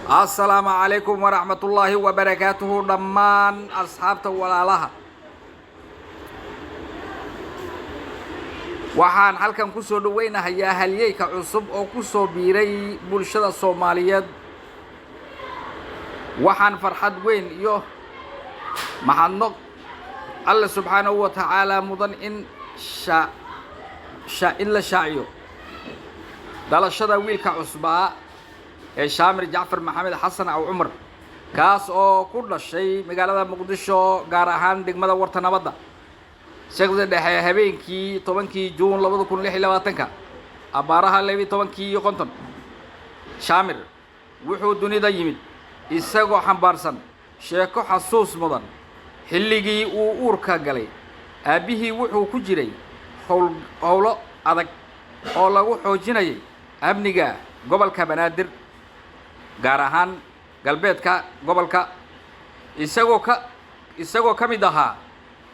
السلام عليكم ورحمة الله وبركاته ضمان أصحابته walaalaha waxaan halkan ku soo dhaweynayaa halyeyka cusub oo ku soo biiray bulshada Soomaaliyeed waxaan farxad weyn iyo mahadnaq Allah subhanahu wa ta'ala mudan in la shaaciyo dalashada wiilka cusbaa شامر جعفر محمد حسن أو عمر كاس أو كل شيء مقالة مقدشة جارهان دقمة ورتنا بدا شغل ده هبين كي طبعا كي جون لبضو كل لحية لواتنكا أبارها اللي طبعا كي يقنطن شامر وحود دنيا دايمين إسقو حنبارسن شيكو حسوس مدن حلقي ووركا قلي أبيه وحو كجري حول أدك حول وحو جناي أبنيجا قبل كبنادر gaar ahaan galbeedka gobolka isagoo ka mid ahaa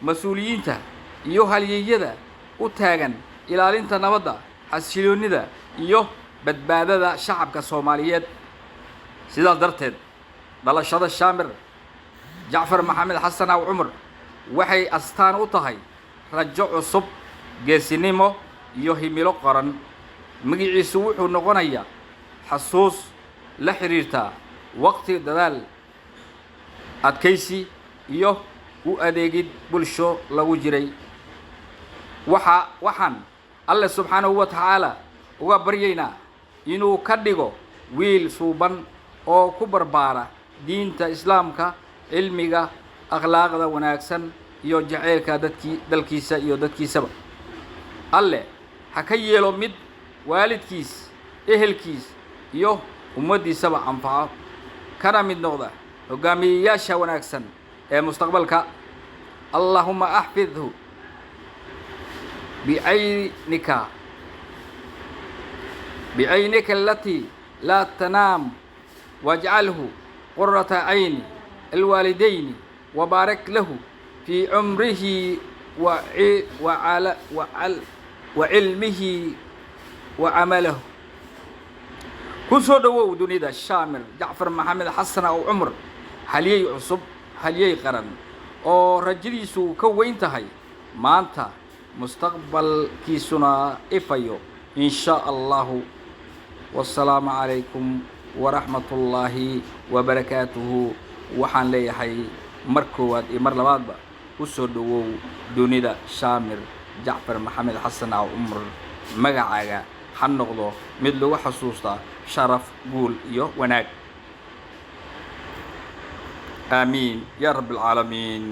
mas'uuliyiinta iyo halyeeyada u taagan ilaalinta nabadda xasiloonida iyo badbaadada shacabka Soomaaliyeed sidaas darteed dalashada Shaamir Jacfar Maxamed Xasan aw Umar waxay astaan u tahay rajo cusub geesinimo iyo himilo qaran magaciisu wuxuu noqonayaa xasuus la xiriirta waqti dadaal adkaysi iyo u adeegid bulsho lagu jiray waxaan Allah subhanahu wa ta'ala uga baryeynaa inuu ka dhigo wiil suuban oo ku barbaara diinta islaamka cilmiga akhlaaqda wanaagsan iyo jaceylka dalkiisa iyo dadkiisaba alle ha ka yeelo mid waalidkiis ehelkiis iyo ummadiisaba anfaco kana mid noqda hogaamiyayaasha wanaagsan ee mustaqbalka Allahumma ahfidhu بعينك التي لا تنام واجعله قرة عين الوالدين وبارك له في عمره وعلمه وعمله كسو دو دنيا شامر جعفر محمد حسن أو عمر هليي عصب هليي قرن أو رجليسو كوين تهي ما أنت مستقبل كيسنا إفيو إن شاء الله والسلام عليكم ورحمة الله وبركاته وحن لي حي مركوات مرلبات با كسو دو دنيا شامر جعفر محمد حسن أو عمر مقعاقا حنقضو مدلو حسوستا شرف قول يو وناك آمين يا رب العالمين.